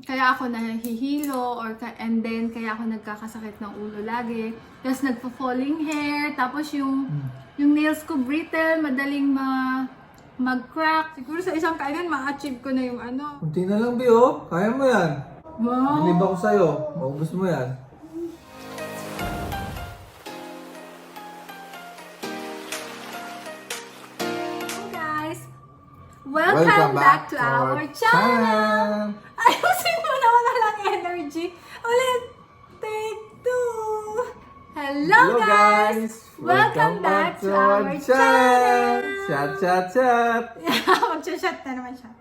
Kaya ako nahihilo and then kaya ako nagkakasakit ng ulo lagi. Tapos nagpo-falling hair, tapos yung nails ko brittle, madaling mag-crack. Siguro sa isang kainan ma-achieve ko na yung ano. Kunti na lang, Bi, oh. Kaya mo yan. Wow! Bilib ako sa'yo. Maubos mo yan. Welcome back to our channel! Ayusin mo na wala lang energy. Ulit! Take two! Hello guys! Welcome back to our channel! Chat! Mag-chat na naman siya.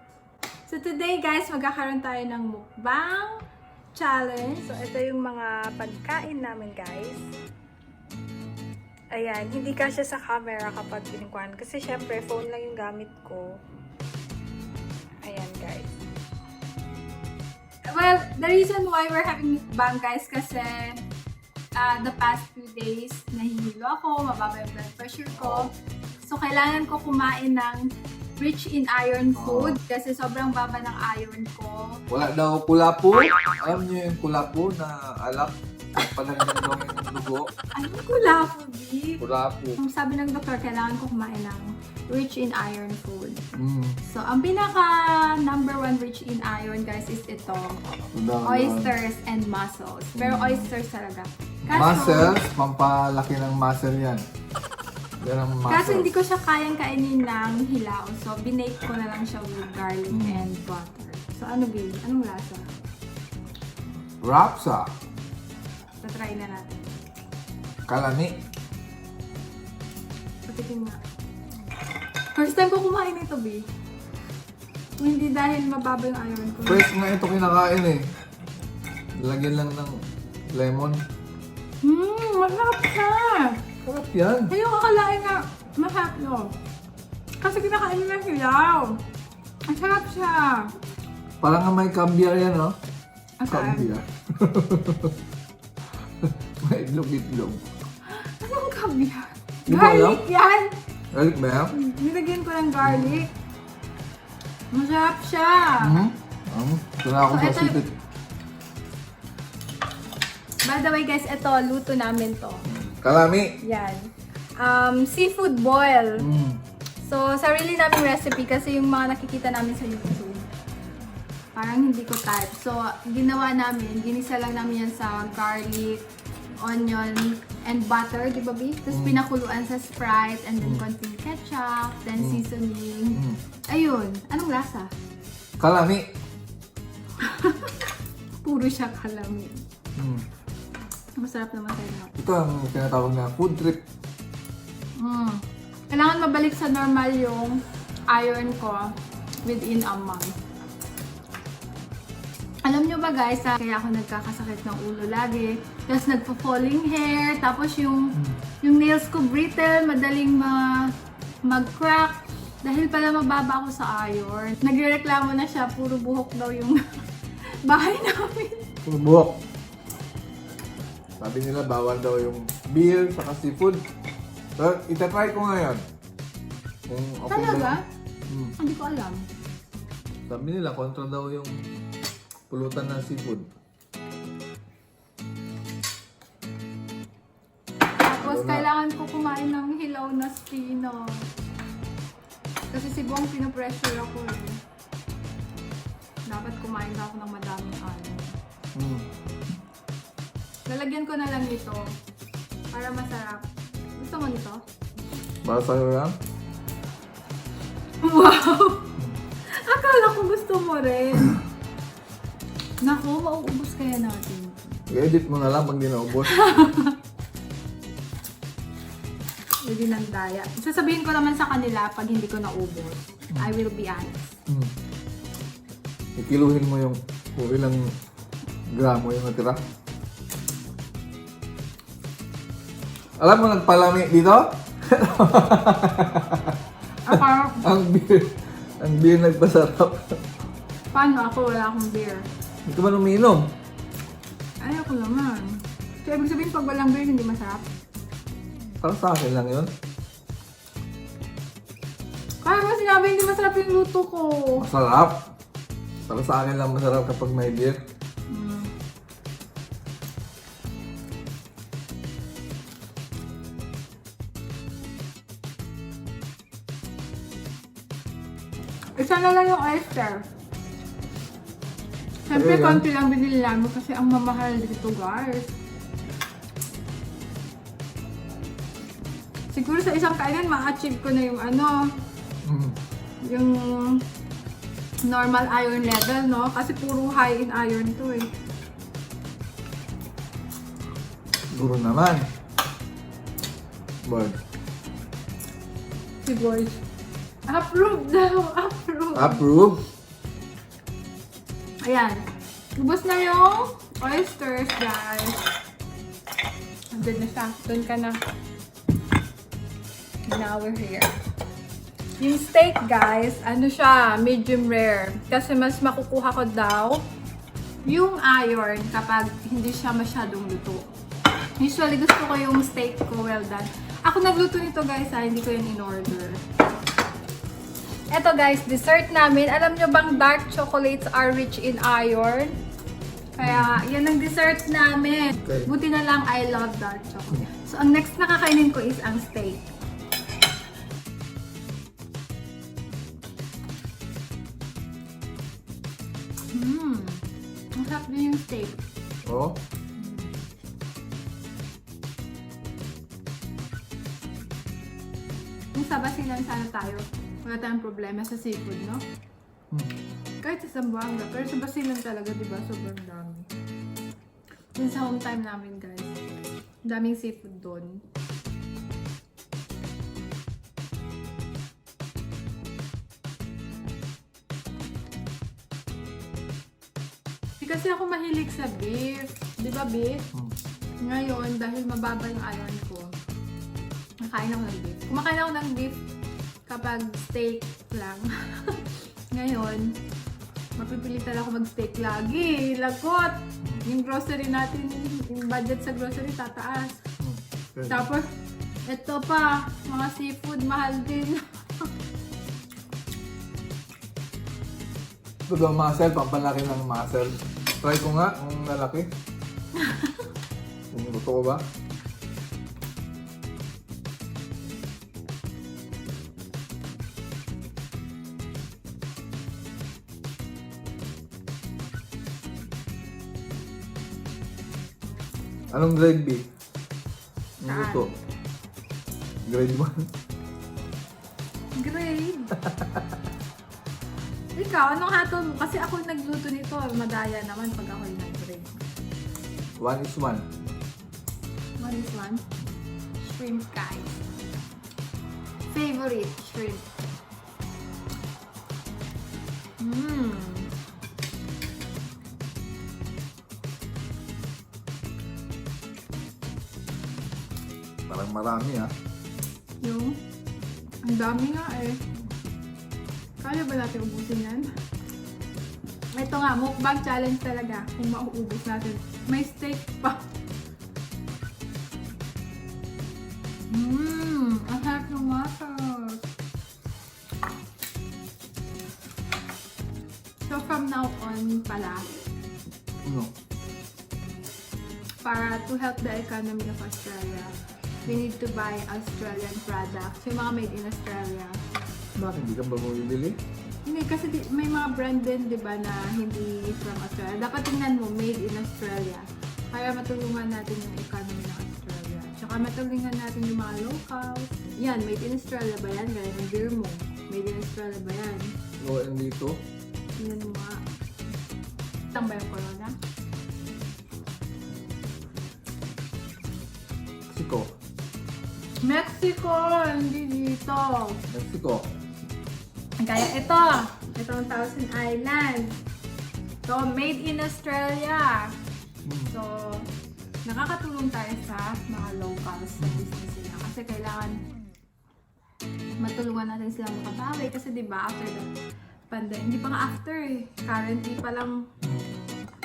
So today guys, magkakaroon tayo ng mukbang challenge. So ito yung mga pagkain namin guys. Ayan, hindi kasya sa camera kapag pinikuhan. Kasi syempre, phone lang yung gamit ko. Ayan, guys. Well, the reason why we're having mukbang, guys, kasi the past few days, nahihilo ako, mababa yung blood pressure ko. So, kailangan ko kumain ng rich in iron food kasi sobrang baba ng iron ko. Wala daw kulapo. Alam niyo yung kulapo na alak? Panagandang ng dugo. Anong kulapo, B? Kulapo. Sabi ng doktor, kailangan ko kumain ng rich in iron food. Mm. So, ang pinaka number one rich in iron, guys, is ito. Oysters and mussels. Pero oysters talaga. Mussels, pampalaki ng muscle yan. Yan ang mussels. Kaso hindi ko siya kayang kainin ng hilaw. So, binake ko na lang siya with garlic and butter. So, ano, babe? Anong lasa? Rapsa. Try na natin. Kalani. Patikin nga. First time ko kumain nito, B. Hindi dahil mababa yung iron ko. Fresh nga ito kinakain eh. Lagyan lang ng lemon. Masarap siya! Sarap yan. Ayun, akalain nga masarap, no? Kasi kinakain nila hilaw. Ang sarap siya. Parang nga may cambiar yan, no? Asaan? Cambiar. May itlog-itlog. Anong caviar? Di mo alam? Garlic yan! Garlic ba yan? Nilagyan ko ng garlic. Masarap siya. Ito na ako So, sa ito- sipit. By the way guys, ito, luto namin to. Kalami. Yan. Seafood boil. So, sarili naming recipe kasi yung mga nakikita namin sa YouTube, parang hindi ko type. So, ginawa namin, ginisa lang namin yan sa garlic, onion, and butter, di ba, B? Tapos pinakuluan sa Sprite, and then konting ketchup, then seasoning. Ayun. Anong lasa? Kalami. Puro siya kalami. Masarap naman sa'yo. Ito ang tinatawag na food trip. Kailangan mabalik sa normal yung iron ko within a month. Alam nyo ba guys, kaya ako nagkakasakit ng ulo lagi. Tapos nagpo-falling hair, tapos yung nails ko brittle, madaling mag-crack. Dahil pala mababa ako sa iron. Nagrereklamo na siya, puro buhok daw yung bahay namin. Puro buhok. Sabi nila bawal daw yung beer saka seafood. So, itatry ko ngayon. Kung okay Talaga? ba? Hindi ko alam. Sabi nila kontra daw yung pulutan ng seafood. Tapos kailangan ko kumain ng hilaw na spinach. Kasi si Bong pinopressure ako eh. Dapat kumain na ako ng madaming ano. Lalagyan ko na lang ito para masarap. Gusto mo nito? Para sa'yo yan? Wow! Akala ko gusto mo rin. Naku, mauubos kaya natin. I-edit mo na lang pag di naubos. Hindi ng daya. Sasabihin ko naman sa kanila pag hindi ko naubos. I will be honest. Ikiluhin mo yung kung ilang gramo yung natira. Alam mo nagpalami dito? Parang, ang beer nagpasarap. paano ako? Wala akong beer. Hindi ka ba umiinom? Ayoko naman. So, ibig sabihin pag walang beer, hindi masarap? Para sa akin lang yun. Kaya mo sinabi hindi masarap yung luto ko. Masarap. Para sa akin lang masarap kapag may beer. Isa na lang yung oyster. Siyempre, Ayun. konti lang binili namin kasi ang mamahal dito, guys. Siguro sa isang kainan, ma-achieve ko na yung ano, yung normal iron level, no? Kasi puro high in iron to eh. Siguro naman. But, Si boys. Approve daw! Approve! approve. Ayan. Ubus na yung oysters, guys. Andun na siya. Doon ka na. Now we're here. Yung steak, guys, ano siya, medium rare. Kasi mas makukuha ko daw yung iron kapag hindi siya masyadong luto. Usually, gusto ko yung steak ko well done. Ako nagluto nito, guys, ha. Hindi ko yun in-order. Eto, guys, dessert namin. Alam nyo bang dark chocolates are rich in iron? Kaya, yan ang dessert namin. Okay. Buti na lang, I love dark chocolate. So, ang next na kakainin ko is ang steak. Ang sarap din yung steak. Oh. Kung sa basilan sana tayo, wala tayong problema sa seafood, no? Kahit sa Zamboanga, pero sa basilan talaga, di ba? Sobrang dami. Yun sa home time namin, guys. Daming seafood doon. Di kasi ako mahilig sa beef. Di ba, beef? Ngayon, dahil mababa yung iron ko, nakain ako ng beef. Kumakain ako ng beef kapag steak lang. Ngayon, mapipilitan ako mag-steak lagi. Lagot! Yung grocery natin, yung budget sa grocery tataas. Okay. Tapos, ito pa, mga seafood, mahal din. Ito daw muscle, pampalaki ng muscle. Try ko nga, kung lalaki. Kung gusto ko ba? Anong grade B? Ang Saan? gusto? Grade 1? Grade. Ikaw, anong hatol mo? Kasi ako nagluto nito. Madaya naman pag ako yung nag-grade. 1:1. What is one? Shrimp, guys. Favorite shrimp. Parang marami ah. Yung, ang dami nga eh. Kaya ba natin ubusin yan? Ito nga, mukbang challenge talaga. Kung mauubos natin. May steak pa. Ang harap ng water. So from now on pala, Ano? para to help the economy of Australia, we need to buy Australian products. Yung mga made in Australia. Bakit hindi ka ba bumibili? Hindi, kasi may mga brand din, di ba, na hindi from Australia. Dapat tingnan mo, made in Australia. Para matulungan natin yung economy ng Australia. Tsaka matulungan natin yung mga locals. Yan, made in Australia ba yan? Gaya ng beer mo. Made in Australia ba yan? O, dito? Yan mo nga. Tang ba yung corona? Mexico. Mexico! Hindi dito. Mexico. Kaya ito. Ito ang Thousand Islands. So, made in Australia. So, nakakatulong tayo sa mga locals sa business nila. Kasi kailangan matulungan natin sila makabawi. Kasi diba, after the pandemic, hindi pa nga after eh. Currently pa lang,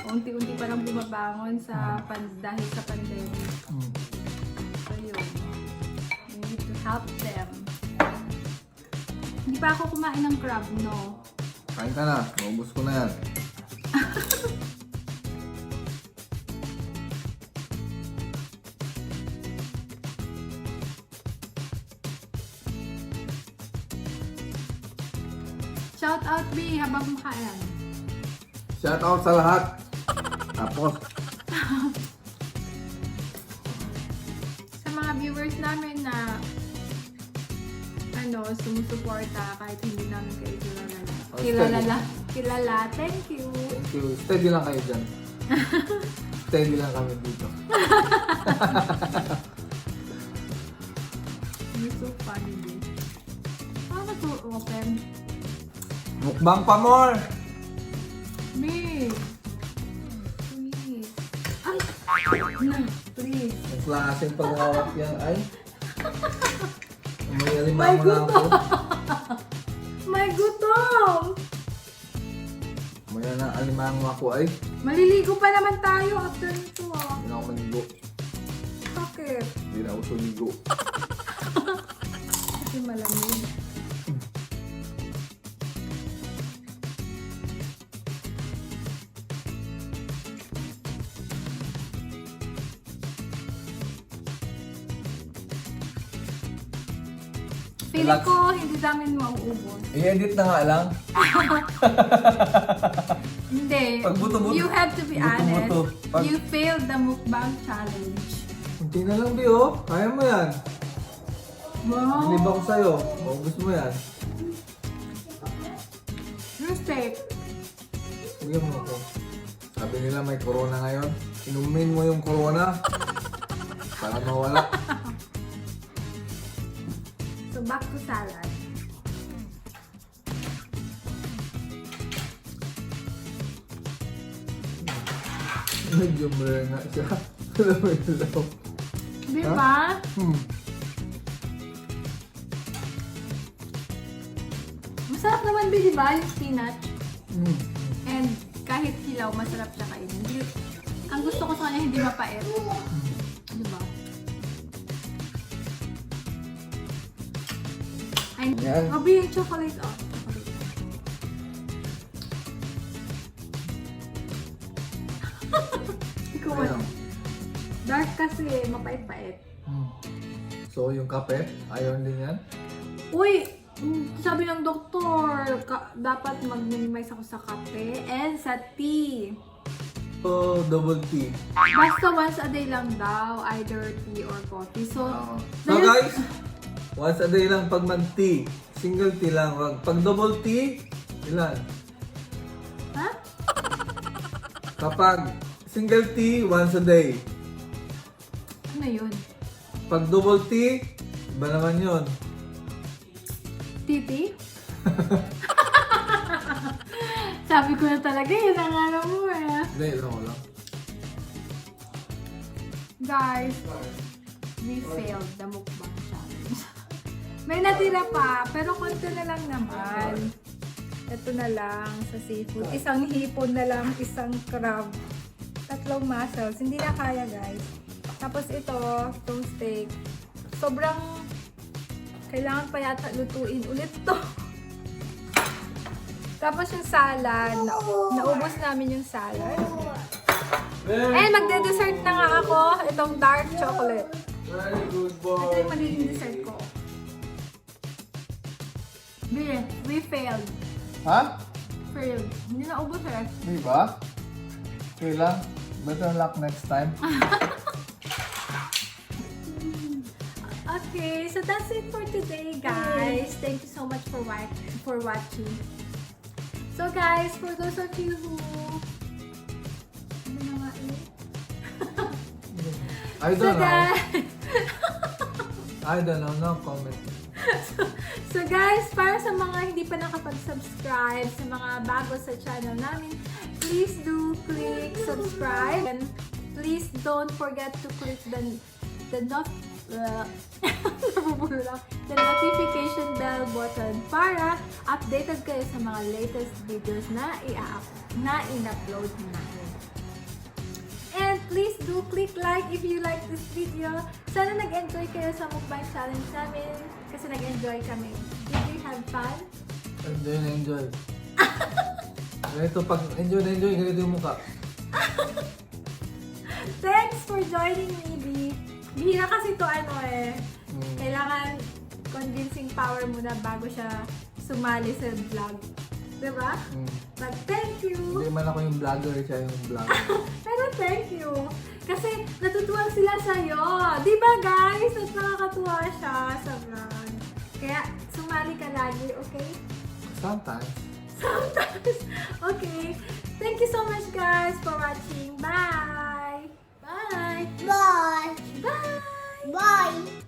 unti-unti pa lang bumabangon sa dahil sa pandemic. So, yun. We need to help them. Hindi pa ako kumain ng crab, no? Kain ka na. Maubos ko na yan. Shout out B habang kumakain. Shout out sa lahat. Tapos, Sa mga viewers namin na sumusuporta kahit hindi namin kayo kilala. Thank you. thank you. Steady lang kayo dyan. Steady lang kami dito. You're so funny, B. Paano to open? Mukbang pa more! Me. Please. Ay! Na, please. Ang klaseng paghawak yan ay. May May alimango na ako. May gutom! May na alimango ako ay. Maliligo pa naman tayo after nito ah. Hindi na ako maligo. Bakit? Hindi na ako suligo. Kasi malamig. Feeling Relax. ko hindi namin mauubos. I-edit na nga lang. Hindi. Pag buto-buto. You have to be Buto-buto. honest. Pag- You failed the mukbang challenge. Hindi na lang, Bi, oh. Kaya mo yan. Wow. Bilib ako sa'yo. Maubos mo yan. Mistake. Sige mo ako. Sabi nila may corona ngayon. Inumin mo yung corona. Para mawala. So back to salad. Medyo blur nga siya. Alam mo yun daw. Di ba? Masarap naman ba, di ba? Yung spinach. And kahit hilaw, masarap siya kainin. Ang gusto ko sa kanya, hindi mapait. Di ba? Ay, Yan. mabi yung chocolate. Oh, chocolate. Ikaw Ayan. ano? Dark kasi, mapait-pait. So, yung kape, ayaw din yan. Uy! Sabi ng doktor, dapat mag-minimize ako sa kape and sa tea. So, double T. Basta once a day lang daw, either tea or coffee. So, So guys, once a day lang pag mag-tea. Single tea lang. Pag double tea, ilan? ha? Kapag single tea, once a day. Ano yun? Pag double tea, iba naman yun. Titi? Sabi ko na talaga, yun ang ano mo eh. Hindi, ito ko lang. Guys, we failed the mukbang challenge. May natira pa, pero konti na lang naman. Ito na lang sa seafood. Isang hipon na lang, isang crab. 3 mussels. Hindi na kaya, guys. Tapos ito, itong steak. Sobrang kailangan pa yata lutuin ulit to. Tapos yung salad, naubos namin yung salad. And magde-dessert na nga ako, itong dark chocolate. Very good Ito boy. yung magiging dessert ko. We failed. Ha? Failed. Hindi na ubos eh. Di ba? Okay lang. Better luck next time. Okay, so that's it for today, guys. Thank you so much for watching. So guys, for those of you who... Ano na nga eh? I So don't know. guys... I don't know. No comment. So guys, para sa mga hindi pa nakapag-subscribe, sa mga bago sa channel namin, please do click subscribe and please don't forget to click the notification bell button para updated kayo sa mga latest videos na in-upload namin. And please do click like if you like this video. Sana nag-enjoy kayo sa mukbang challenge namin kasi nag-enjoy kami. Did you have fun? Enjoy na enjoy. Ganito, pag enjoy na enjoy, ganito yung mukha. Thanks for joining me, B. Bihira kasi to kailangan convincing power mo na bago siya sumali sa vlog. Diba? But thank you! Hindi man ako yung vlogger, siya yung vlogger. Pero thank you! Kasi natutuwa sila sa'yo. Diba guys? At nakakatuwa siya sa vlog. Kaya sumali ka lagi, okay? Sometimes. Sometimes. Okay. Thank you so much guys for watching. Bye! Bye! Bye. Bye! Bye.